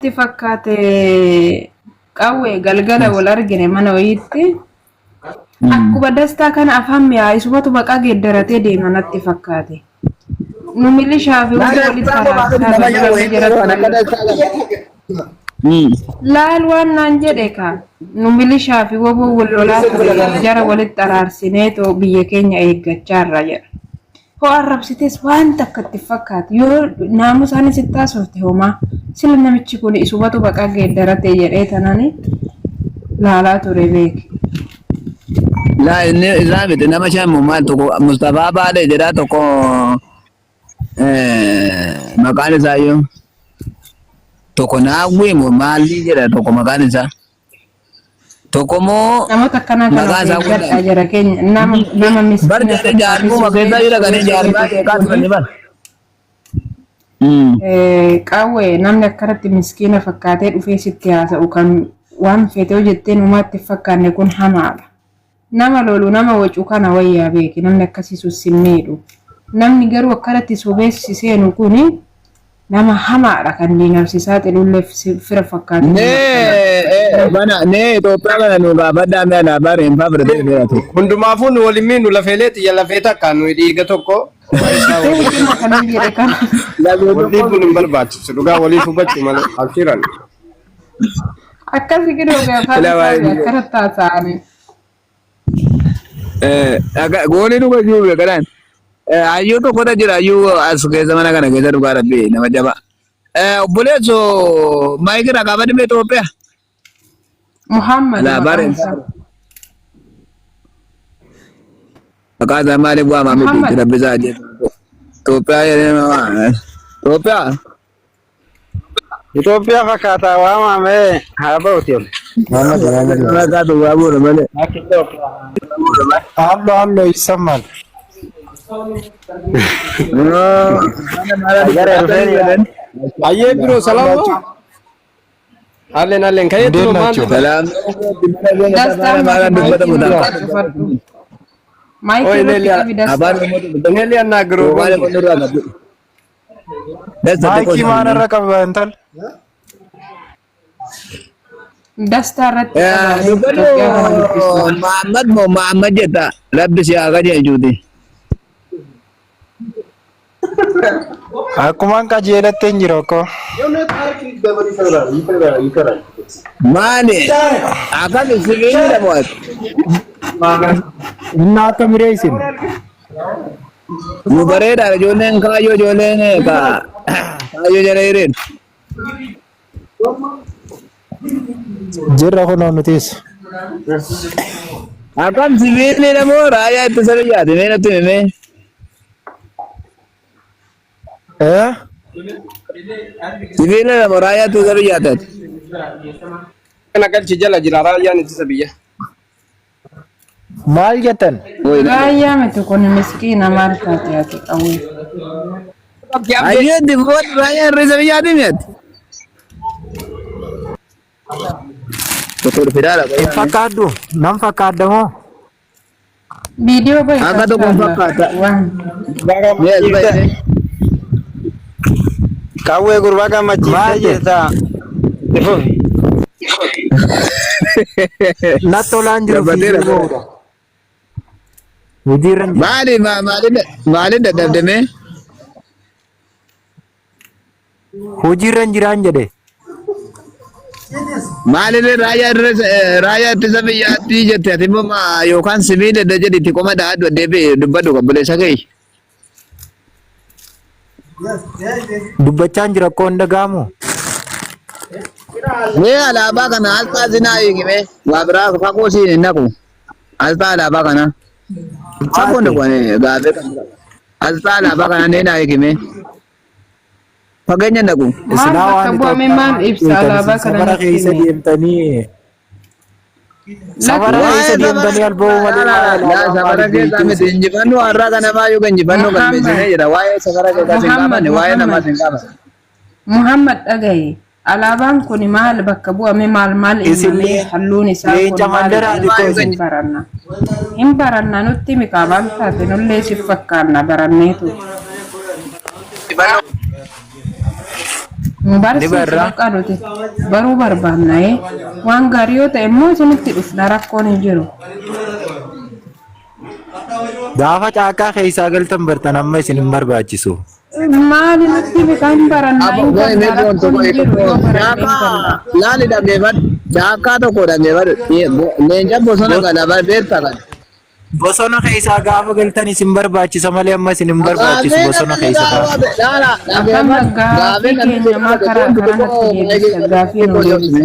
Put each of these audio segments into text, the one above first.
fakkaate qawwee galgala wal argine mana wayiitti akkuma dastaa kana afaan mi'aa isumatu maqaa geeddaratee deema natti fakkaate. Nu milishaa fi walitti laal waan naan jedhe ka nu milishaa fi waboo wal lolaa jara walitti araarsineetoo biyya keenya eeggachaarra jedha. Ho arrabsites waan takka itti fakkaate yoo naamusaanis itti haasofte homaa sila namichi kun isumatu maqaa geeddaratee jedhee tanani laalaa ture beeki. La inni islaamiti nama shammu maal tokko Mustafaa Baadhee jedhaa tokko maqaan isaa iyyuu tokko naawwii moo maalii jedha tokko maqaan isaa tokko moo namoota akkanaa kana gadhaa jira keenya nama miskiina barjaa jaarmuma keessaa jira kan jaarmaa eegaa turanni bar qawwee namni akkanatti miskiina fakkaatee dhufee sitti haasa'u kan waan fete hojjetteen umaatti fakkaanne kun hamaadha. Nama lolu nama wacu kana wayyaa beeki namni akkasiisu simmeedhu. Namni garuu akkanatti sobeessi seenu kuni nama hamaadha kan diinabsiisaa xilullee fira fakkaatu. Nee Itoophiyaa kana nu gaafadhaa mi'a laabaa hin faafiratee jiraatu. Hundumaafuu nu waliin miinu lafeelee xiyya lafee takkaan nu dhiiga tokko. Walii kun hin barbaachisu dhugaa waliif hubachuu malee abshiran. Akkasii giduu gaafadhaa akkanatti haasa'anii. Gooni dhuga jiru kadaan ayyuu tokko ta jira ayyuu as keessa mana kana keessa dhugaa rabbi nama jaba obboleesso maayikira qaba dhimma Itoophiyaa Muhammad laabaren akaasaa maaliif waamaa miti rabbisaa jedhu Itoophiyaa fakkaataa waamame haa ba'uti ol. Allo ይሰማል አየ ብሮ ሰላም ነው አለን ከየት ነው ማለት ሰላም ማይክ ያናግሩ ማይክ ማነረቀበ እንተል Dastaarratti Muhammad moo Muhammad jedha rabbi si haa qajeelchuuti. Akkumaan qajeelattee hin jiru akkoo. Maali? Akkam sibiilli dhabu'atu. Inni akka mireessin. Nu bareedaadha ijoolleen kaayyoo ijoolleen kaayyoo jala hiriir. Jirra kun nutis. Akkam sibiilli namoo raayyaa ittisa biyyaati mee natti himee. Sibiilli namoo raayyaa ittisa biyyaati. Kana galchi jala jira raayyaan ittisa biyya. Maal jettan? raayyaa miti kun miskiina maal taate ati qawwee. Ayyoo diboot raayyaa ittisa biyyaati miti. Betul fidara Fakkaaddu nam fakkaadda moo? Viidiyoo baay'ee akka tokko fakkaata. Qawwee gurbaa gammachiisee jirta. Nattolaan jiru hojiirran maaliin dadhabdame? Hojiirran jiraan jedhe. Maaliin raayyaa ittisa biyyaatti jette ati immoo yookaan sibiila edda jedhitti qoma dhaadhu deebi'ee dubbadhu qabbuleessa ga'e. Dubbachaan jira akkoo hin dhaga'amu. Mee alaabaa kana asxaa sinaa eegime waa biraa fagoo siin hin naqu. Asxaa alaabaa kana. Fagoo naqu gaafee kan asxaa alaabaa kana nee naa eegime. Fageenya naqu. Maal bakka bu'ame maal ibsa alaabaa kana Sabara keessa deemtanii. Sabara keessa deemtanii alba'uu malee. Sabara keessa miti injifannoo har'aa kana baay'ee kan injifannoo galmeessinee jira. Waa'ee sabara keessaa hin qabanne waa'ee namaas hin qaban. Muhammad dhagaye alaabaan kun maal bakka bu'ame maal ilmee halluun isaa kun maal hin baranna nutti miqaabaan taate nullee si fakkaanna baranneetu. Barsiisa qaluti baruu barbaanna waan gaarii yoo ta'e immoo isinitti dhufna rakkoon hin jiru. Gaafa caakkaa keessaa galtan bartan amma isin hin barbaachisu. Maali nutti bitaan barannaa hin laali dhageeffad caakkaa tokko dhageeffad leenca bosona gala beekta kan. Bosona keessaa gaafa galtan isin barbaachisa malee amma isin hin barbaachisu bosona keessa. Gaafii keenya maa karaa natti deebisa gaafii nu deebisa.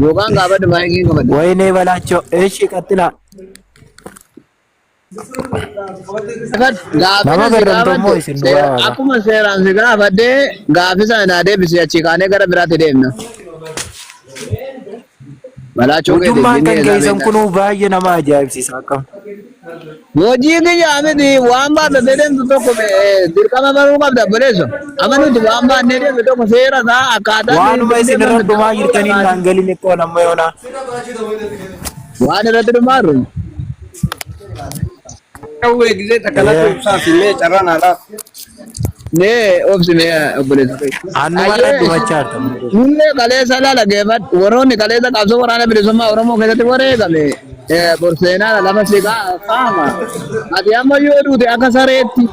Yookaan gaafa dhumaayii qabadde. Wayinee balaachoo eeshi qaxxilaa. Nama garramtummoo isin du'aa. Akkuma seeraan si gaafadde gaafii sana deebisi achi kaanee gara biraatti deemna. Ujummaan kan keessan kunuu baay'ee nama ajaa'ibsiisa akkam. Hojii kiyyaa miti waan baattatee deemtu tokko dirqama baruu qabda buleessu. Amma nuti waan baannee deemtu tokko seera isaa akkaataa. Waanuma isin irra dhumaa jirtanii naan galin ikkoo namma yoona. Waan irratti dhumaa jiru. Kawwee gisee takkanatti ibsaa fi mee carraan haalaaf. Nee obsimee obboleessa. Annuma irra dhumachaa jirta. Nunnee kaleessa laala geeffat warroonni kaleessa qabsoo waraana bilisummaa Oromoo keessatti wareegame borseenaa lama siqaa qaama. Ati amma yoo duute akka sareetti.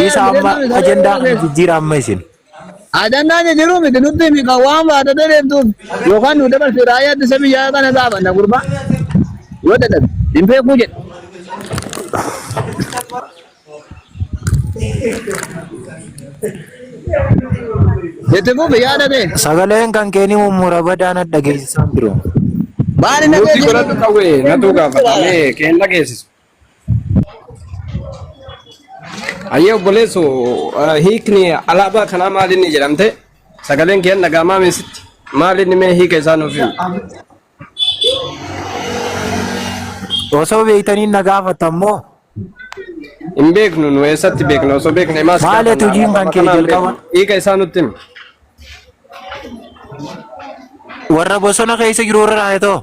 Isa amma ajandaa kana jijjiira amma isin. Ajandaan jijjiiruu miti nutti himi kan waan baattatee deemtuuf yookaan nu dabarsi raayyaa ittisa biyyaa kana gaafanna gurbaa. Yoo dadhabe hin beekuu jedhe. Jettee yaada ta'e. Sagaleen kan keeni mummura badaan dhageessisan biroo. Baali na Nuti godhatu kawwee natu gaafatamee keen dhageessisu. Ayyee obboleessu hiikni alaabaa kanaa maalinni jedhamte sagaleen keen dhagaamaa meesitti maalinni mee hiika isaa nuuf himu. Osoo beektanii na gaafatammoo. Hin beeknu nu eessatti beekna osoo beekne maas maali tujiin kan kee jalqaba hiika isaa nutti himi. warra bosona keessa jiru irraa haetoo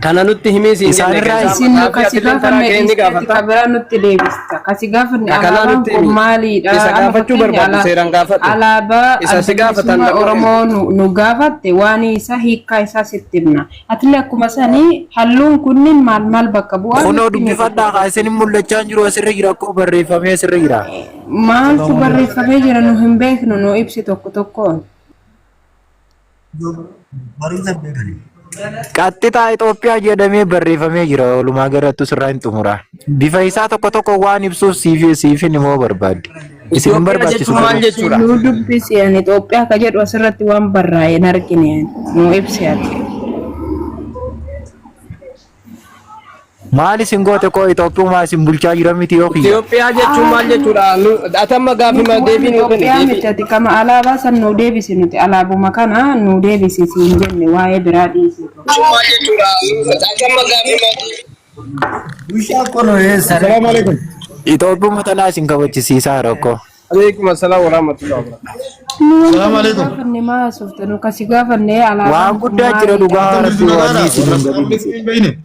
kana nutti himii siin Isaan isin kasi gaafanne kabira nutti deebista. Kasi gaafanne alaabaan kun maalidha? Isa gaafachuu barbaadu seeraan gaafadhu. Alaabaa Isa si gaafatan Oromoo nu gaafatte waan isa hiikkaa isaa sitti himna. Atillee akkuma sanii halluun kunniin maal bakka bu'aa? kunoo dubbifadhaa kaasanii mul'achaa jiru asirra jira akkoo barreeffamee asirra jira. Maaltu barreeffamee jira nu hin beeknu nu ibsi tokko tokkoon. Qaxxitaa Itoophiyaa jedhamee barreeffamee jira walumaa galatti sirraa hin xumura. Bifa isaa tokko tokko waan ibsuuf siifin immoo barbaadde. Isin barbaachisu maal jechuudha? Nu dubbisi Itoophiyaa ka jedhu asirratti waan barraa'e hin argine nu ibsi ati. maal isin goote koo Itoophiyaa isin bulchaa jira miti yookiin Itoophiyaa jechuun maal jechuudha? Atamma gaafima deebiin yookiin Itoophiyaa miti ati kama alaabaa san nu deebisi nuti alaabuma kana nu deebisi siin jenne waa'ee biraa dhiisi. maal jechuudha? Atamma gaafima Assalamu alaikum. Itoophiyaa tanaa isin kabachisiisaa rakkoo. Alaikum assalam wa rahmatullahi wa barakatuh. Assalamu alaikum. Gaafanne maa sufte nu kasi gaafanne alaabaa. Waan guddaa jira dhugaa rabbi waan isin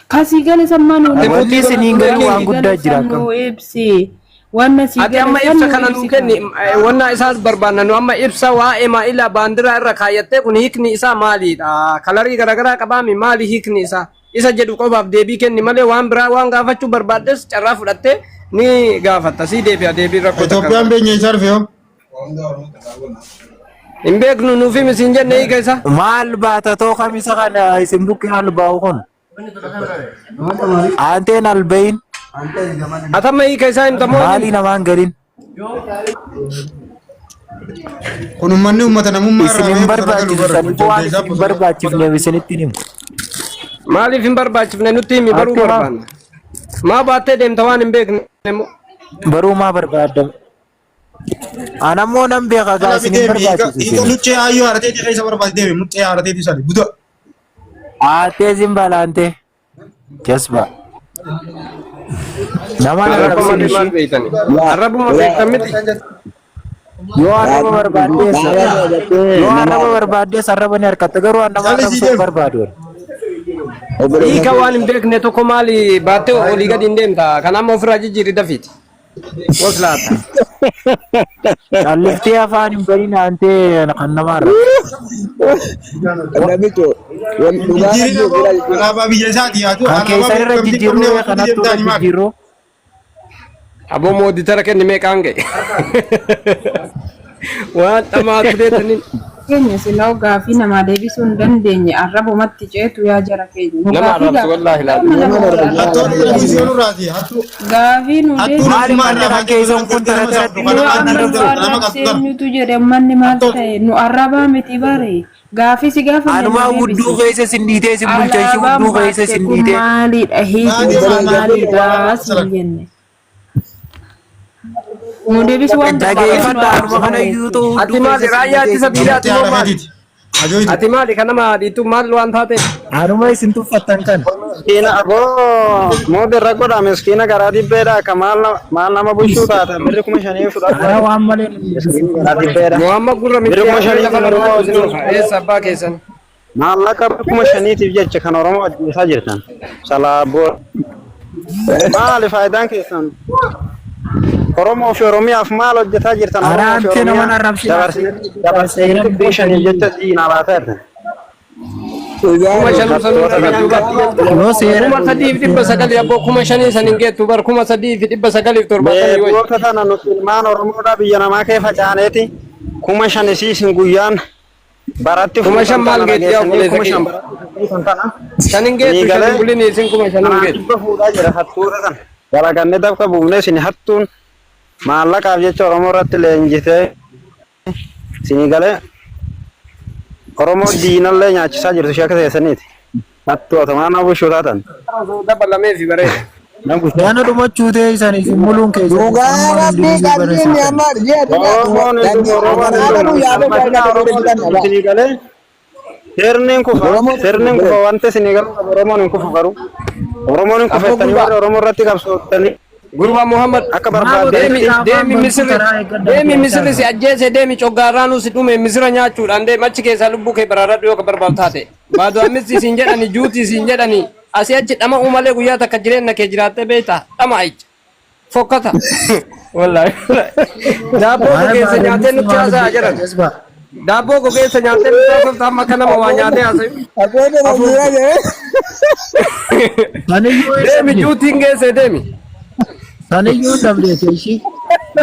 Kasi gale sammaa nu wanti isiniin garii waan guddaa jira akkam. nu ibsi. Wanna si Ati amma ibsa kana nu kenni wanna isaas barbaanna nu amma ibsa waa'ee maa'ila baandiraa irra kaayyattee kun hiikni isaa maalidha? Kalarii garaagaraa qabaami maali hiikni isaa? Isa jedhu qofaaf deebii kenni malee waan biraa waan gaafachuu barbaaddes carraa fudhattee ni gaafatta si deebi'a deebii rakkoo takka. Itoophiyaan beenye hin sarfeeyo. Hin beeknu nuufi misiin jenne hiika isa. Maal baata too kamisa kana isin buqqee haal baa'u kun? Aanteen albayin Atamma hiika isaa himtamoo maalii namaan galin? Kun uummanni uummata namummaa Isin hin barbaachisan waan isin hin barbaachifneef isinitti himu. maaliif hin barbaachifne nutti himi baruu Akka barbaanna. Maa baattee deemta waan hin beekne immoo. Baruu maa barbaadam? Anammoo nan beeka gaa isin hin barbaachisu Ito isin. luchee ayyoo harateeti keessa barbaade deeme muttee harateeti sadi buda. Aatee zimbalaante. Jasba. Nama Arrabuma arrabsin maal ishii. beektani? Arrabuma beektan miti. Yoo arraba barbaaddees arraba ni harkatta garuu nama arrabsuuf barbaadu. Hiika waan hin beekne tokko maali baattee olii gadi hin deemta? Kan amma ofirraa jijjiirri dafiiti. Waslaata. Aliftii afaan hin bahin aantee kan namarra. Namicho alaabaa biyya isaati haa ta'u Kan keessan irra jijjiirruu kanattuu irra jijjiirruu. Aboo mooditara kenni meeqaan ga'e? Waan dhamaatu deetaniin. Keenya silaa gaafii namaa deebisuu hin dandeenye arrabumatti ceetu yaa jara keenya. Nama arrabsu wallaahi laata. hattoonni televizyiinii irraati hattuu Gaafii nu Maali manni kan keessan kun deebisuu jedhe manni maal ta'e nu arrabaa miti bare. Gaafii si gaafa Anumaa gudduu keessa sindiitee si bulchan shi gudduu keessa sindiitee. Maalidha hiiku maalidha sin jenne. Nu deebisuu waan Dhageeffadha anuma kana iyyuu ta'u Ati maali raayyaa ittisa biyyaati moo maali? Ati maali kan nama dhiitu maal waan taate? anuma isin tuffattan kan. Miskiina aboo moodirra godha miskiina garaa dhibbeedha akka maal nama bulchuu taata birri 5,000 fudhatu. Ana waan malee Garaa dhibbeedha. Muhammad gurra miti Birri 5,000 lafa Oromoo wajjin eessa abbaa keessan? Maallaqa 5,000tiif jecha kan Oromoo ajjeesaa jirtan. Salaaboo. Maali faayidaan keessan? Oromoo fi Oromiyaaf maal hojjetaa jirtan? Oromoo fi Araabte nama arrabsiisa. dabarsee 5,000 jecha diinaa laataa jirtan. Kuma shan sanuu duubatti. Yoo seera Kuma sadiif dhibba sagalii abboo kuma shanii sanin geettu bar kuma sadiif dhibba sagaliif torbaatamii wayi. Beekoota tana nuti ilmaan Oromoodhaa biyya namaa kee facaaneeti 5,000 isiisin guyyaan baratti Kuma shan maal geetti yaa obboleessa kuma shan keenya? baratti tana. Shanin geettu shanin bulini isin kuma shanin geettu. Dhibba fuudhaa jira hattuudha kan. Garaganne dabka buufnee isin hattuun maallaqaaf jecha Oromoo irratti leenjitee isinii galee Oromoo diinallee nyaachisaa jirtu ishee akka teessaniiti. Hattuota maal nama bushuu taatan. Dabalamee fi bareeda. Yana dhumachuu ta'e isaaniif muluun keessa. Isinii galee sirniin kufa wanti isinii galu Oromoon hin kufu garuu. Oromoon hin kufettanii warra Oromoo irratti qabsoottanii Gurba Muhammad akka barbaadde deemi misirri si ajjeese deemi coggaarraanuu si dhume misira nyaachuudhaan deemi achi keessaa lubbuu kee baraarradhu yoo ka barbaadu taate. Baadu ammisti isin jedhani juuti isin jedhani asii achi dhama uumalee guyyaa takka jireenya kee jiraattee beektaa dhama ayicha fokkata. Wallaahi. Daabboo gogeessa nyaatee nutti haasaa jiran. Daabboo gogeessa nyaatee nutti haasaa amma akka nama waa nyaatee haasayu. Deemi juutiin geesse deemi. Saniyyuu dhabdee ishii.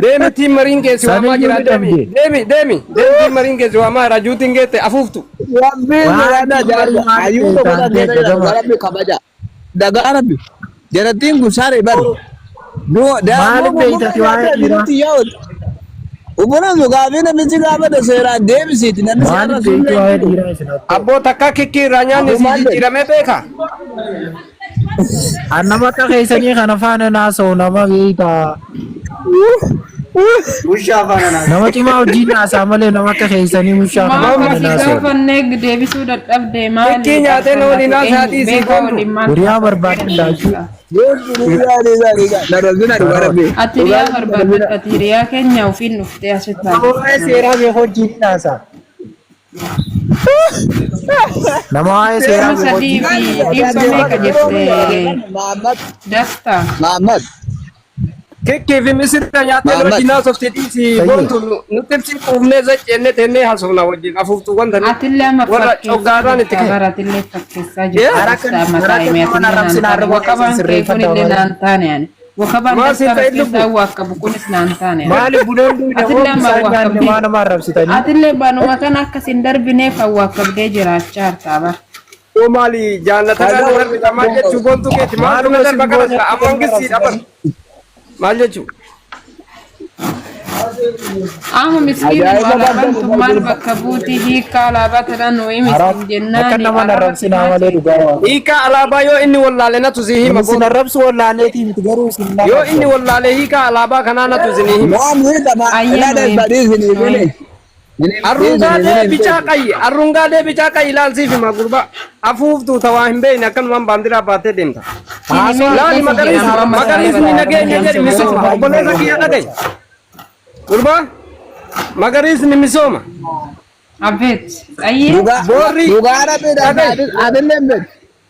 Deemi tiin mariin keessi waamaa jira deemi. Deemi tiin mariin keessi waamaa jira juutiin geette afuuftu. Dagaa rabbi jarattiin kun saare baru. Maaliif beektati waa'ee dhiiraa? Ubuna mugaabee namichi gaafa daseeraan deebisiiti namni Maaliif beektu waa'ee dhiiraa isin akka? Abboo takka kikkiirraa nyaanni si jijjiiramee beeka. Annama akka keessanii kana faana naasa'u nama beektaa. bushaa faana Nama cimaa wajjin haasaa malee nama akka keessanii bushaa kana Maama faana si naasa'u. gaafannee deebisuu dadhabde maali? Kikkii nyaatee na waliin haasaatii si goontu. Hiriyaa barbaadan daachuu. Ati hiriyaa barbaadde ati hiriyaa keenya ofiin dhuftee asitti Waa'ee seeraa beeku wajjin haasaa. Nama waa'ee seeraa beeku sadii wajjin. fi dhibba meeqa jettee dastaa? Muhammad Kikkii fi misirra nyaatee na wajjin haasofte dhiisi goontu nuti ibsi quufnee zaccennee teennee haasofna wajjin afuuftu wanta ni. Atillee amma Warra coggaarraan itti ka'e. fakkeessaa atillee fakkeessaa jirtu Haraka- mataa himee haraka mana rabsinaa irra wakabaan kee sirreeffata kunillee waliin. naan taane yaani wakabaan Maal si dastaa ta'e fakkeessaa akka bukunis naan taane yaani. Maali buleen duwidha Atillee waan amma bisaan nyaanne wakkabdee maa nama arrabsitanii? atillee banuma kan akkasin darbineef wakkabdee jiraachaa hartaa bara. Yoo maali jaallataadhaan warri dhamaa jechuu goontu keeti maal dhuma darba kanatti ammoon gisiidha bara. Maal jechuu? Amma miskiin alaabaan tun maal bakka buutii hiikaa alaabaa tanaan nuyi miskiin jennaan. Akka nama arrabsinaa malee dhugaa waa. Hiika alaabaa yoo inni wallaale natu si hima Isin arrabsu wallaaleetii miti garuu isin yoo inni wallaale hiika alaabaa kanaa natu si hima. Arrungaalee bicaa qayi ilaalsiif hima gurba afuuftuu tawaa hin beekne akkanumaan baandiraa baattee deemta. Laali magariisni nageenya jedhi misooma obboleessa kiyya dhagayi. Gurba magariisni misooma. Abeet ayyee Boorri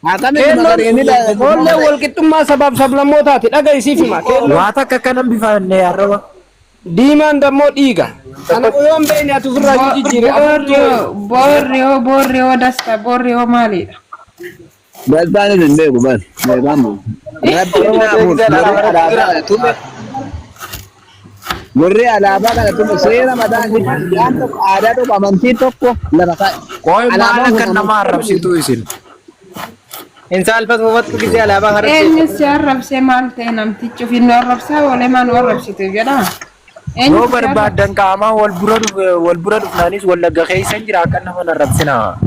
Akkamitti magariinni Koollee walqixxummaa sabaaf sablammootaati dhagaisiif hima. Waa takka kanan bifanne arraba. Diimaan dammoo dhiiga. Kana yoo hin beekne ati ofirraa jijjiire. Borreo dasta borreo maalidha? Dastaan hin beeku bas. Beekamu. Gurri alaabaa kana tumu seera mataa waan tokko aadaa tokko amantii tokko lafa kaa'e. Koi maal akka nama arrabsitu isin. Insaal fatmumatti gisee alaabaa harrabsee. Eenyu si arrabsee maal ta'e namtichi ofii nu arrabsaa oolee maan nu arrabsite jedha. Yoo barbaadan qaamaa wal bura dhufnaanis wallagga keessan jira akka nama arrabsinaa.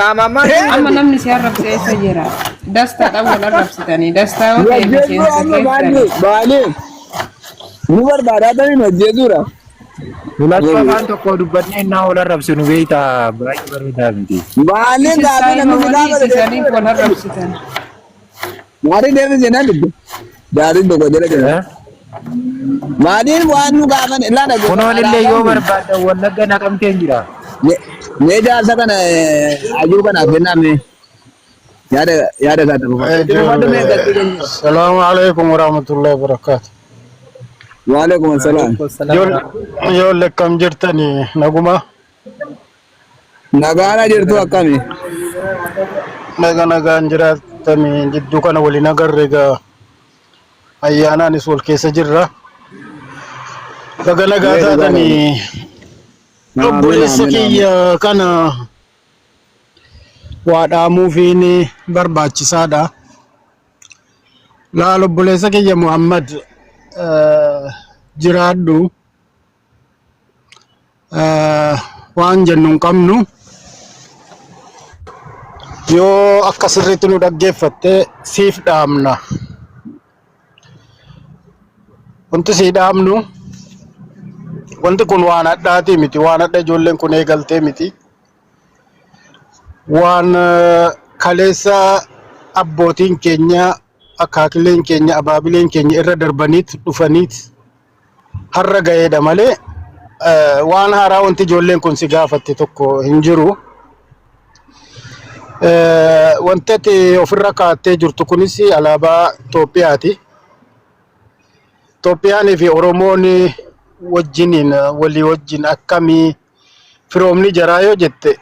Amma namni si arrabsee eessa jira? Dastaadhaan wal arrabsitanii. Dastaa yoo ta'e miseensa keessanii. Baali. Nu barbaadaa ta'in hojjetuudha. Lulatuu afaan tokko dubbannee innaa wal arrabsinu beektaa baay'ee bareedaa miti. Baali gaafa namni gaafa Isanii wal arrabsitan. Maatii deemee na dubbe. Daariin tokko jala jira. Maaliin waan nu gaafan ilaa dhagu. Kunoon illee yoo barbaadan wallagga naqamteen jira. Nee jaarsa kana ajuu kanaaf kenname. Yaada isaa ta'uu qaba. Salaamu alaikum warahmatullahi wabarakatuh. Waalaikum assalam. Ijoollee akkam jirtanii naguma? Nagaana jirtu akkami? Nagaan jiraatanii jidduu kana waliin agarre egaa ayyaanaanis wal keessa jirra. Nagaa taatanii obboleessa kiyya kana waa dhaamuufiin barbaachisaadha. Laal obboleessa kiyya Muhammad jiraadhu waan jennu hin qabnu yoo akka sirriitti nu dhaggeeffatte siif dhaamna. Wanti sii dhaamnu wanti kun waan addaati miti, waan adda ijoolleen kun eegaltee miti, waan kaleessa abbootiin keenya akaakileen keenya abaabileen keenya irra darbaniit dhufaniit har'a ga'eedha malee waan haaraa wanti ijoolleen kun si gaafatte tokko hin jiru. Wanti ati ofirra kaa'attee jirtu kunis alaabaa Itoophiyaati. Itoophiyaanii fi Oromoon wajjiniin walii wajjin akkamii firoomni jaraa yoo jette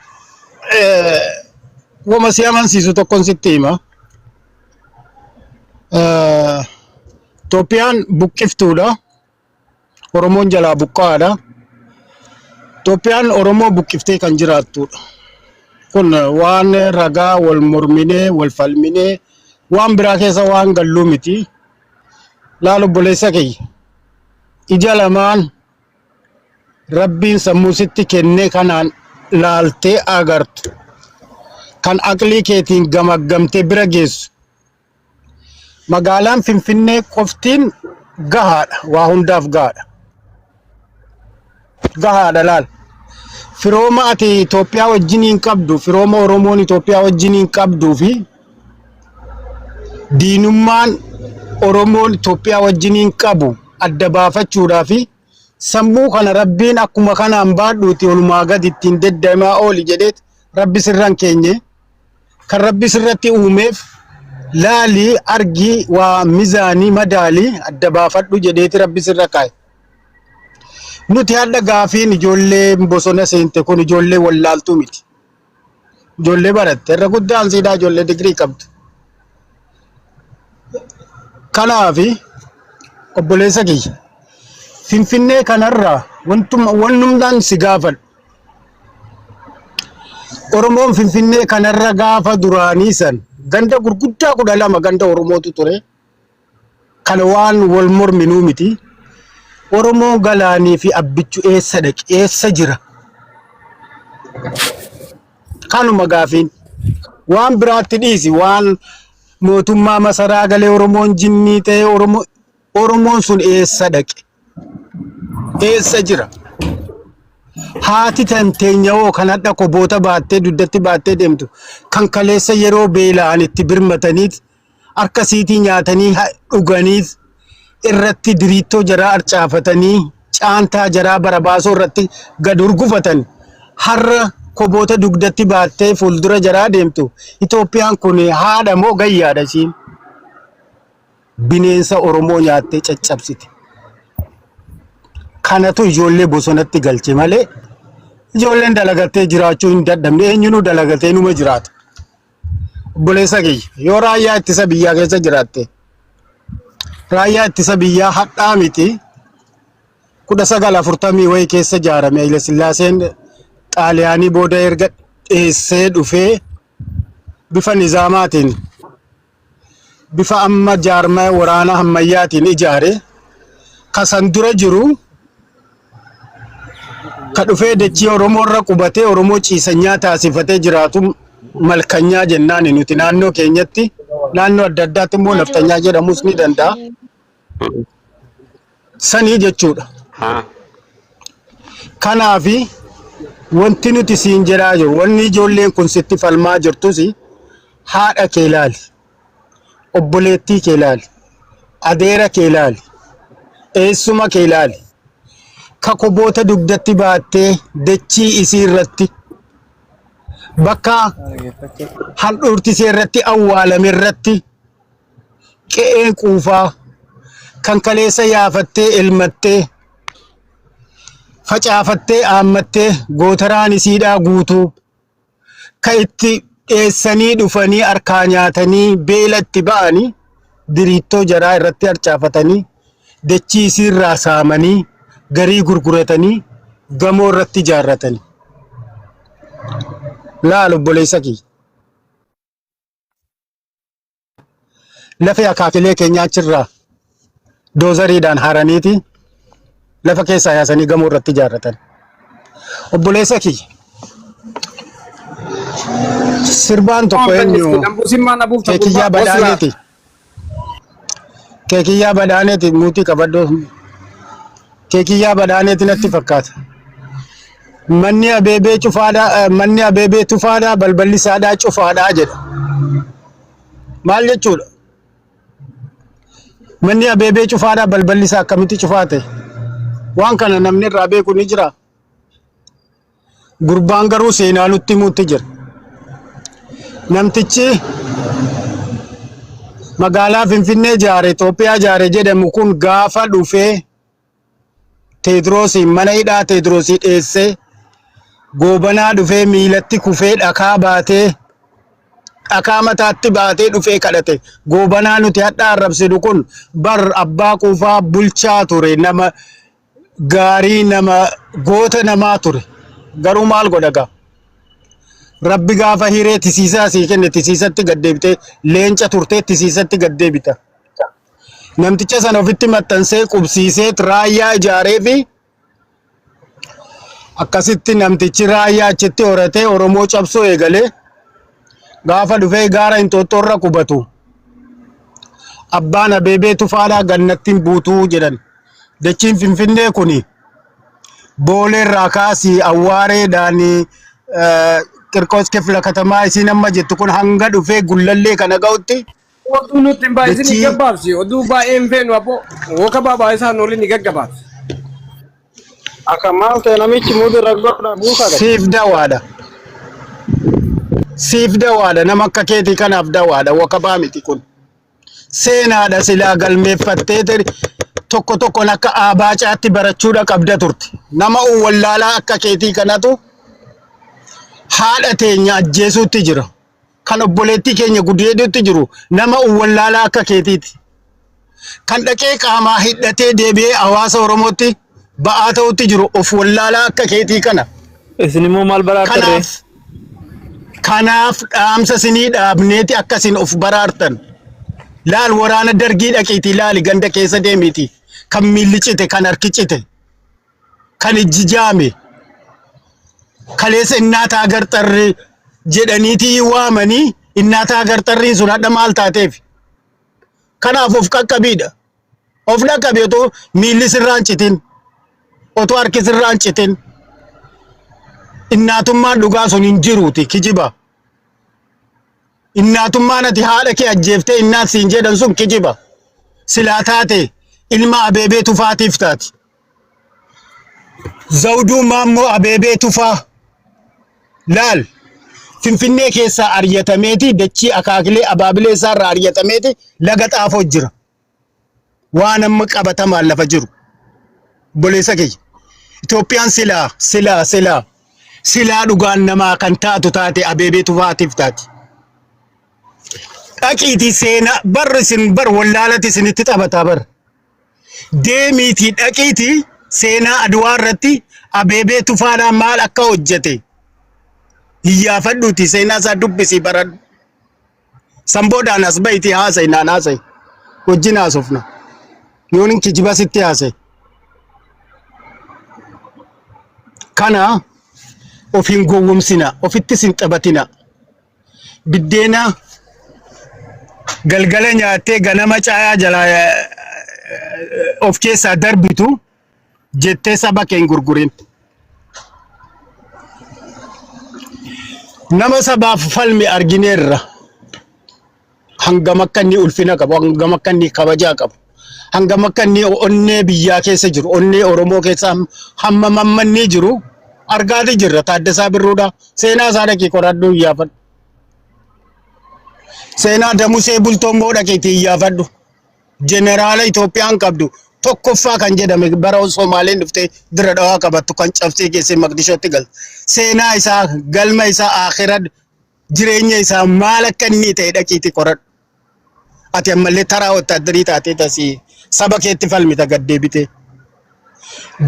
wama si amansiisu tokkon sitti hima. Itoophiyaan buqqiftuudha. Oromoon jalaa buqqaadha. Itoophiyaan Oromoo buqqiftee kan jiraattudha. Kun waan ragaa wal morminee wal falminee waan biraa keessa waan galluu miti. Laal obboleessa kiyya ija lamaan Rabbiin sammuu sitti kennee kanaan laaltee agartu kan aqlii keetiin gamaggamtee bira geessu. Magaalaan Finfinnee qoftiin gahaadha, waa hundaaf gahaadha. Gahaadha laal. Firooma ati Itoophiyaa wajjiniin qabdu, firooma Oromoon Itoophiyaa wajjiniin qabduu fi diinummaan Oromoon Itoophiyaa wajjiniin qabu adda baafachuudhaa fi sammuu kana Rabbiin akkuma kanaan baadhuuti olumaa gad ittiin deddeemaa ooli jedheet Rabbi sirran keenye kan Rabbi sirratti uumeef laali argi waa mizaanii madaalii adda baafadhu jedheeti Rabbi sirra kaa'e. Nuti hadda gaafiin ijoollee bosona seente kun ijoollee wallaaltuu miti. Ijoollee baratte irra guddaan siidaa ijoollee digirii qabdu. Kanaafi obboleessa kiyya Finfinnee kanarraa wannumdaan si gaafadhu. Oromoon Finfinnee kanarra gaafa duraanii san ganda gurguddaa 12 ganda Oromootu ture. Kana waan wal morminuu miti. Oromoo galaanii fi abbichu eessa dhaqe eessa jira? Kanuma gaafiin waan biraatti dhiisi waan mootummaa masaraa galee Oromoon jinnii ta'e Oromoon sun eessa dhaqe? Eessa jira? Haati tanteenyawoo kan hadha koboota baattee duddatti baattee deemtu kan kaleessa yeroo beela'an itti birmataniit harkasiitii nyaatanii dhuganiit irratti diriittoo jaraa arcaafatanii caantaa jaraa barabaasoo irratti gad urgufatan har'a koboota dugdatti baattee fuuldura jaraa deemtu Itoophiyaan kun haadha moo gayyaadha ishiin? Bineensa Oromoo nyaattee caccabsite. Kanatu ijoollee bosonatti galche malee ijoolleen dalagatee jiraachuu hin dadhabne eenyunuu dalagatee numa jiraata. Obboleessa kiyya yoo raayyaa ittisa biyyaa keessa jiraatte raayyaa ittisa biyyaa hadhaa miti 1940 wayii keessa ijaarame Haile Sillaaseen Xaaliyaanii booda erga dheessee dhufee bifa nizaamaatiin bifa amma jaarmaa waraana ammayyaatiin ijaare kasan dura jiru ka dhufee dachii Oromoo irra qubatee Oromoo ciisanyaa taasifatee jiraatu malkanyaa jennaan nuti naannoo keenyatti naannoo adda addaatti immoo naftanyaa jedhamus ni danda'a. Sanii jechuudha. Kanaafi wanti nuti siin jedhaa jiru wanni ijoolleen kun sitti falmaa jirtus haadha kee ilaali, obboleettii kee ilaali, adeera kee ilaali, eessuma kee ilaali. Ka koboota dugdatti baattee dachii isii irratti bakka handhuurtisee irratti awwaalame irratti qe'een quufaa kan kaleessa yaafattee elmattee facaafattee aammattee gootaraan isiidhaa guutuu ka itti dheessanii dhufanii harkaa nyaatanii beela itti ba'anii diriittoo jaraa irratti harcaafatanii dachii isiirraa saamanii garii gurguratanii gamoo irratti ijaarratanii. Laal obboleessa kiyya. Lafa akaakilee keenyaa achirraa doozariidhaan haraniiti lafa keessaa yaasanii gamoo irratti ijaarratan. Obboleessa kiyya. Sirbaan tokko eenyu keekiyyaa badhaaneeti. Keekiyyaa badhaaneeti muutii qabadhoo. Keekiyyaa badhaaneeti natti fakkaata. Manni abeebee cufaadhaa manni abeebee tufaadhaa balballi isaadhaa cufaadhaa jedha. Maal jechuudha? Manni abeebee cufaadhaa balballi isaa akkamitti cufaate? Waan kana namni irraa beeku ni jira. Gurbaan garuu seenaa nutti himuutti jira. Namtichi magaalaa Finfinnee ijaare Itoophiyaa ijaare jedhamu kun gaafa dhufee Teedroosii mana hidhaa Teedroosii dheessee goobanaa dhufee miilatti kufee dhakaa baatee dhakaa mataatti baatee dhufee kadhate. Goobanaa nuti hadhaa arrabsinu kun bar abbaa quufaa bulchaa ture nama gaarii nama goota namaa ture. Garuu maal godhaga? Rabbi gaafa hiree tisiisaa sii kenne tisiisatti gaddeebite leenca turtee tisiisatti gaddeebita. Namticha sana ofitti maxxansee qubsiisee raayyaa ijaaree fi akkasitti namtichi raayyaa achitti horatee Oromoo cabsoo eegalee gaafa dhufee gaara Inxooxxoo irra qubatu. Abbaan abeebee tufaadhaa gannattiin buutuu jedhan. Dachiin Finfinnee kuni boolee irraa kaasii awwaareedhaan Qirqoos kifla katamaa isiin amma jettu kun hanga dhufee gullallee kana ga'utti. Oduu nuti hin baay'isin ni gaggabaabsi. Oduu baay'een feenu abbo wooka baabaa isaan olii ni gaggabaabsi. Akka maal ta'e namichi muuduu irra godha buusaa gadi. Siif dawaadha. Siif dawaadha nama akka keetii kanaaf dawaadha wakabaa miti kun. Seenaadha silaa galmeeffattee tokko tokkoon akka abaacaatti barachuudha qabda turte. Nama wallaalaa akka keetii kanatu haadha teenya ajjeesuutti jira. Kan obboleettii keenya guddeeduutti jiru nama wallaalaa akka keetiiti. Kan dhaqee qaamaa hidhatee deebi'ee hawaasa Oromootti ba'aa ta'utti jiru of wallaalaa akka keetii kana. Isin immoo maal baraartan? Kanaaf dhaamsa sinii dhaabneeti akkasiin of baraartan. Laal waraana dargii dhaqiitii laali ganda keessa deemiti. Kan miilli cite, kan harki cite, kan ijji jaame. Kaleessa innaata agarxarri jedhaniitii waamanii innaata agarxarriin sun hadha maal taateef. Kanaaf of qaqqabiidha. Of dhaqqabi otoo miilli sirraan citin, otoo harki sirraan citin. Innaatummaan dhugaa sun hin jiruuti kijiba. Innaatummaan ati haadha kee ajjeeftee innaat siin jedhan sun kijiba. Silaa taate ilma abeebee tufaatiif taati. Zawduu Maammoo Abeebee Tufaa laal Finfinnee keessaa ari'atameeti dachii akaakilee abaabilee isaarraa ari'atameeti laga xaafoo jira. Waan amma qabatamaan lafa jiru. Boleessa kiyya. Itoophiyaan silaa dhugaan namaa kan taatu taate Abeebee Tufaatiif taati. Dhaqiitii seenaa barri isin bar wallaalati isinitti taphataa bar. Deemiitii dhaqiitii seenaa Adwaa irratti Abeebee Tufaadhaan maal akka hojjete. Iyyaafadhuuti seenaa isaa dubbisii baradhu. Samboodhaan as ba'itii haasa'i naan haasa'i. Wajjin haasofna. Yoon kijiba sitti haasa'i. Kana ofiin gowwomsina, ofittis hin taphatina. Biddeena galgala nyaattee ganama caayaa jala of keessaa darbitu jettee saba kee hin gurgurin. Nama sabaaf falmi argineerra. Hangam akka inni ulfina qabu, hangam akka inni kabajaa qabu, hangam akka inni onnee biyyaa keessa jiru, onnee Oromoo keessa hamma mammanni jiru argaati jirra. Taaddasaa Birruudha. Seenaa isaa dhaqii qoradhu iyyaafadhu. Seenaa Damusee Bultoommoo dhaqiitii iyyaafadhu. Jeneraala Itoophiyaan qabdu tokkoffaa kan jedhame bara Somaaleen dhuftee dira dhawaa qabattu kan cabsee keessee Maqdishootti galte. Seenaa isaa, galma isaa, akhiraa jireenya isaa maal akka inni ta'e dhaqiitii qoradhu. Ati ammallee taraa wotaaddarii taatee tasii saba keetti falmita gad deebitee.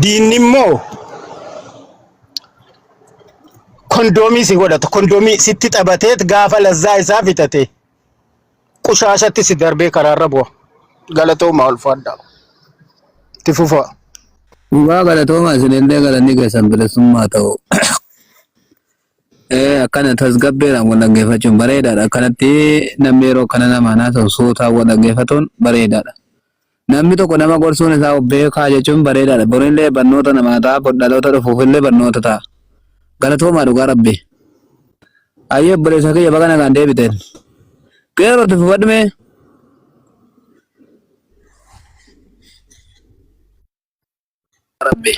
Diinni immoo kondoomii si godhata. Kondoomii sitti taphateet gaafa lazzaa isaa fitate qushaashatti si darbee karaarra bu'a. Galatooma ulfaadhaa. Itti fufa. Dhugaa galatooma isinillee galanni keessan bilisummaa ta'u. Akkana tasgabbeedhaan wal dhaggeeffachuun bareedaadha. Akkanatti namni yeroo kana nama haasa'u sootaan wal dhaggeeffatuun bareedaadha. Namni tokko nama gorsuun isaa beekaa jechuun bareedaadha. Borillee barnoota namaa ta'a, dhaloota dhufuufillee barnoota ta'a. Galatoomaa dhugaa rabbi. Ayyee obboleessa kiyya baga nagaan deebiteen. Qeerroo itti fufadhume.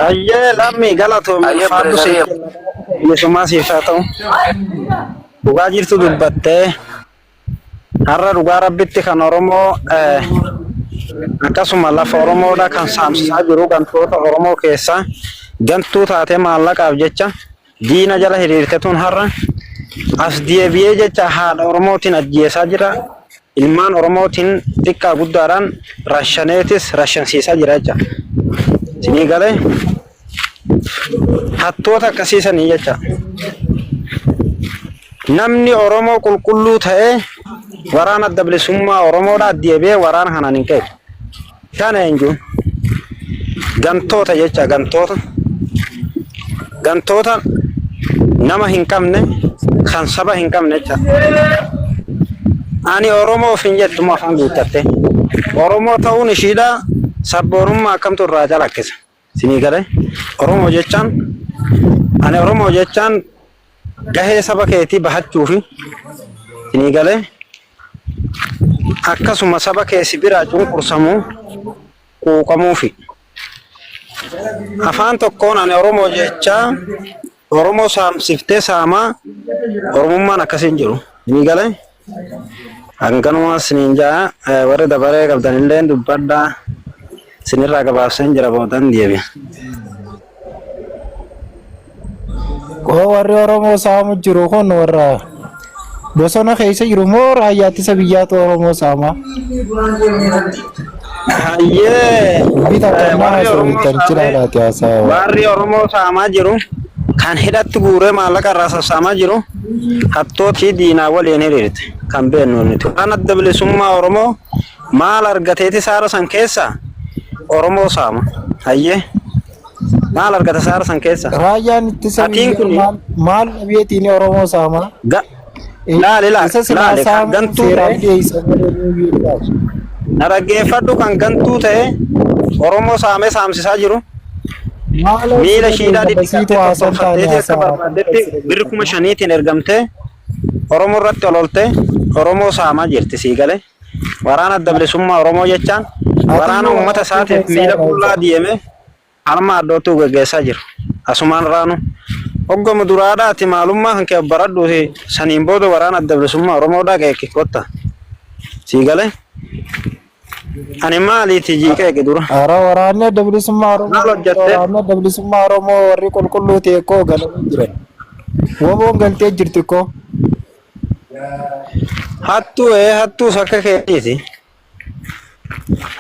Ayyee lammi galatoomii faadhu bilisummaa siif haa ta'u. Dhugaa jirtu dubbattee har'a dhugaa rabbitti kan Oromoo akkasuma lafa Oromoodha kan saamsisaa jiru gantoota Oromoo keessaa gantuu taatee maallaqaaf jecha diina jala hiriirtetuun har'a as deebi'ee jecha haadha Oromootiin ajjeesaa jira. Ilmaan Oromootiin xiqqaa guddaadhaan rashansiisaa jira jecha. Sinii galee hattoota akkasiisanii jecha. Namni Oromoo qulqulluu ta'ee waraana adda bilisummaa Oromoodhaa deebi'ee waraana kanaan hin ka'e. Kana eenyuun gantoota jecha gantoota nama hin qabne kan saba hin qabne jecha. Ani Oromoo ofin jettuma afaan guuttatte. Oromoo ta'uun ishiidha sabboonummaa akkamtu irraa calaqqisa. Sinii galee Oromoo jechaan ani Oromoo jechaan gahee saba keetii bahachuufi sinii galee akkasuma saba keessi biraa cunqursamuu quuqamuufi. Afaan tokkoon ani Oromoo jechaa Oromoo saamsiftee saamaa Oromummaan akkasiin jiru. Sinii galee hanganuma siniin jaa warri dabaree qabdanillee dubbadhaa sinirraa gabaabseen jira boodan deebi'a. Warri Oromoo saamu jiru kun warra bosona keessa jiru moo raayyaa ittisa biyyaatu Oromoo saama? Hayyee warri Oromoo saamaa jiru kan hidhatti guuree maallaqa irraa sassaamaa jiru hattootii diinaa waliin hiriirte kan beeknu nuti. Waan adda bilisummaa Oromoo maal argateeti saara san keessa Oromoo saama. Hayyee maal argata saara san keessa? Raayyaan ittisa biyyaa maal dhabeetiin Oromoo saama? Laali gantuu dhaggeeffadhu kan gantuu ta'e Oromoo saamee saamsisaa jiru. Miila shiidhaa dhidhiiqattee barbaadetti birri 5,000 ergamtee Oromoo irratti ololtee Oromoo saamaa jirti sii galee. Waraana adda bilisummaa Oromoo jechaan waraana uummata isaatiif miila qullaa deeme harma addootuu gaggeessaa jiru. Asumaan raanu Hoggama duraadhaati maalummaa kan kee baradhu saniin booda waraana adda bilisummaa Oromoodhaa qeeqe kotta. Sii galee? Ani maaliiti jiqeeqe dura? Waraanni adda bilisummaa Oromoo. Waraanni adda bilisummaa Oromoo warri qulqulluu ta'e koo galanii jiran. Woboon galtee jirti koo. Hattuu sakka keetiiti.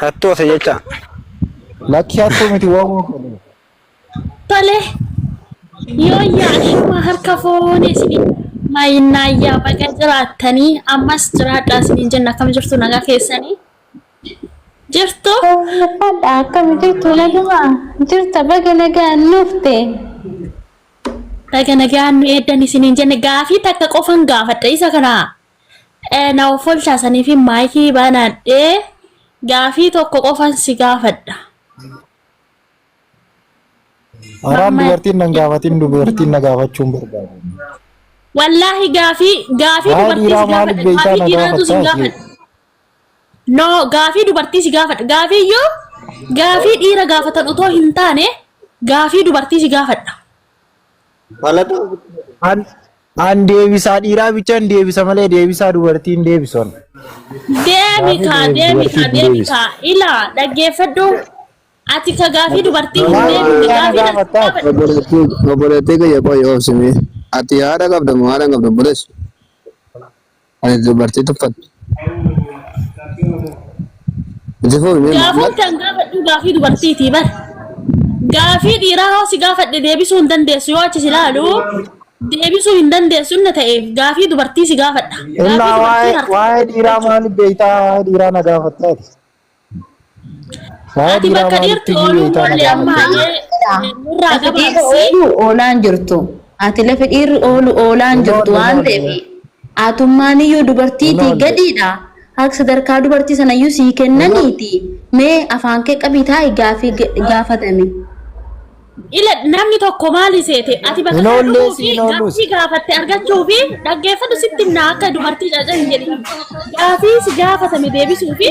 Hattuu asa jecha. Lakki hattuu miti woboon. Tole. Yoo yaashuma harka foonii isin maayinnaayyaa baga jiraatanii ammas jiraadhaa isin jenna akkam jirtu nagaa keessanii jirtu akkam jirtu nagaa jirta baga nagaan nufte baga nagaan nu eeddan isin jenne gaafii takka qofan gaafadha isa kana na offolchaasanii fi maayikii baanaadhee gaafii tokko qofan si gaafadha. Araan dubartiin nan gaafatin dubartiin na gaafachuun barbaadu. Wallahi gaafii dubartii si gaafadha. No gaafii dubartii si gaafadha. Gaafii yoo gaafii dhiira gaafatan utoo hin taane gaafii dubartii si gaafadha. An deebisaa dhiiraa bichaan deebisa malee deebisaa dubartiin deebison. Deemika ilaa dhaggeeffadhu. Ati ka gaafii dubartii hin deemne Obboleettii kiyya qoy oobsimi. Ati haadha qabda moo haadha qabda obboleessu? Ani dubartii tuffattu. Gaafuun kan gaafadhu gaafii dubartiitii bar. Gaafii dhiiraa hoo si gaafadhe deebisuu hin dandeessu yoo achis ilaalu deebisuu hin dandeessu inni ta'eef gaafii dubartii si gaafadha. Innaa waa'ee dhiiraa maaliif beektaa dhiiraa na gaafattaati? Ati bakka dhiirti ooluu malee amma nurraa gabaabsi. Oolaan jirtu. Ati lafa dhiirri oolu oolaan jirtu waan ta'eef atummaan iyyuu dubartiitii gadiidha. Akka sadarkaa dubartii sanayyuu sii kennaniiti. Mee afaan kee qabitaa gaafii gaafatame. Ila namni tokko maali seete ati bakka gaafii gaafatte argachuu fi dhaggeeffatu sitti himna akka dubartii caca hin jedhin gaafii si gaafatame deebisuu fi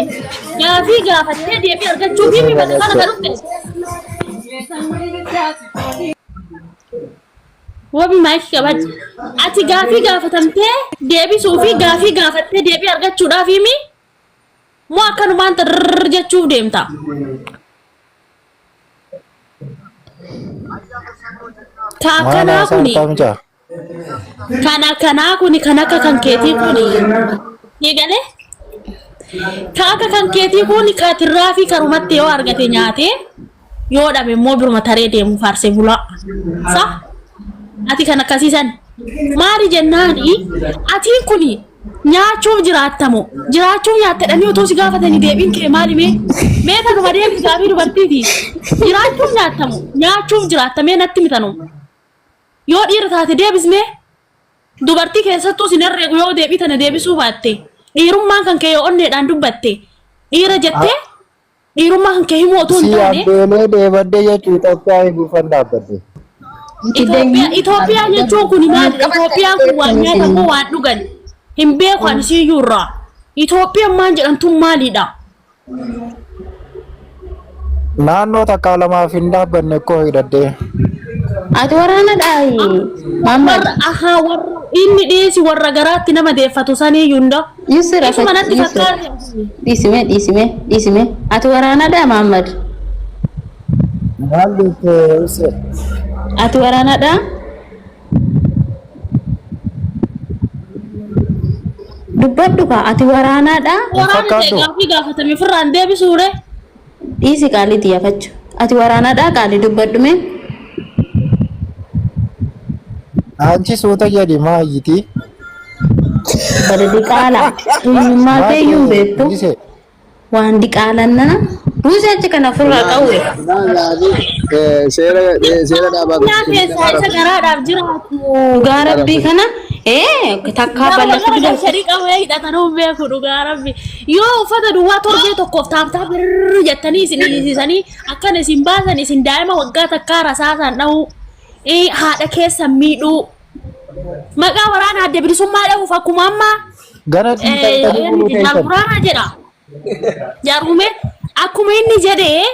gaafii gaafattee deebii argachuu fi bakka kana kan dhufte. Wabi maayikii qabadhu. Ati gaafii gaafatamtee deebisuu fi gaafii gaafattee deebii argachuudhaaf himi moo akkanumaan tarrrr jechuuf deemta? Kanaa kuni kan akka kan keetii kuni eegale kan akka kan keetii kuni katirraa fi karumatti yoo argate nyaate yoo dhabe immoo biruma taree deemu faarsee bulaa sa ati kan akkasiisan maali jennaani atiin kuni nyaachuuf jiraattamo jiraachuuf nyaattadhanii otoo si gaafatanii deebiin kee maali mee tanuma deebi gaafii dubartiiti jiraachuuf nyaachuuf jiraattamee natti mitanu yoo dhiira taate deebismee dubartii keessattuu sin herreegu yoo deebii tana deebisuu baatte dhiirummaan kan kee yoo onneedhaan dubbatte dhiira jettee dhiirummaa kan kee himuu otoo hin taane siyaabbeelee deebadde jechuu Itoophiyaa hibuufan dhaabbadde. Itoophiyaa jechuun kun maali? Itoophiyaan kun waan nyaatamu waan dhugan hin beeku ani siyyuu irraa. Itoophiyaan maan jedhamtuun maalidha? Naannoo takka lamaaf hin dhaabbanne koo hidhaddee. Ati waraana dhaayi. Mamar warra inni dhiisi warra garaatti nama deeffatu sanii yunda. Yusra dhiisime. Ati waraana dhaa Muhammad. Maal jettee Yusra? Ati waraana dhaa? Dubbadhu ka ati waraana dhaa? Waraana gaafii gaafatame firraan deebisuure. Dhiisi qaalii xiyyaafachuu. Ati waraana dhaa qaalii dubbadhume. Anchi suuta jedhi maayyiti. Bada diqaala. Hiyyummaa ta'eyyuu beektu. Waan diqaalanna. Buusee achi kana ofirraa qawwe. Seera dhaabaa isa garaadhaaf jiraatu. Dhugaa rabbii kana takkaa balleessu dida. Sharii qawwee hidhatanuu beeku dhugaa rabbi. Yoo uffata duwwaa torbee tokkoof taabtaa birrrr jettanii isin dhiisisanii akkana isin baasan isin daa'ima waggaa takkaa rasaasaan dha'uu. Haadha keessa miidhuu maqaa waraana adda bilisummaa dhahuuf akkuma amma jaarummaa jedha jaarume akkuma inni jedhee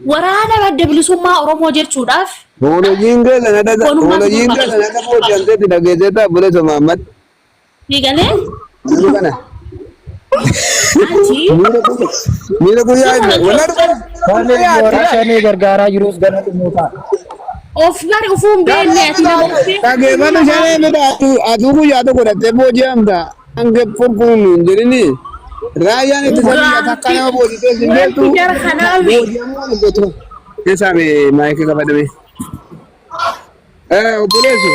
waraana adda bilisummaa Oromoo jechuudhaaf Hoolojiin keessa na dhaga. Hoolojiin keessa na dhaga boojjamteetti dhageesseetaa Buleessa Mahammad. Fiigalee Miira kana. achi Miira guyyaa wala Warra shanii gargaaraa jirus gana dhumuutaa. of gari ufuun beenne ati nama ufee dhageeffatu shanee midhaatu aduu guyyaa tokko dhattee boojjamta. Hange furguun hin jedhini. Raayyaan itti sabiyya takka nama boojjitee hin beektu. wanti jara kanaafi Boojjamuu hin gootu. Keessaa maayikii qabadame. Obboleessu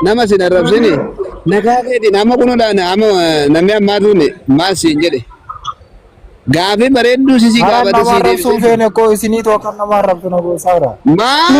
nama sin arrabsini nagaa keeti nama kunuudhaan namni ammaatuun maal siin jedhe gaafii bareedduu sisii Haran gaafate nama sii arrabsuun deebise. feene koo isinii too kan nama arrabsu na goosaadha. Maal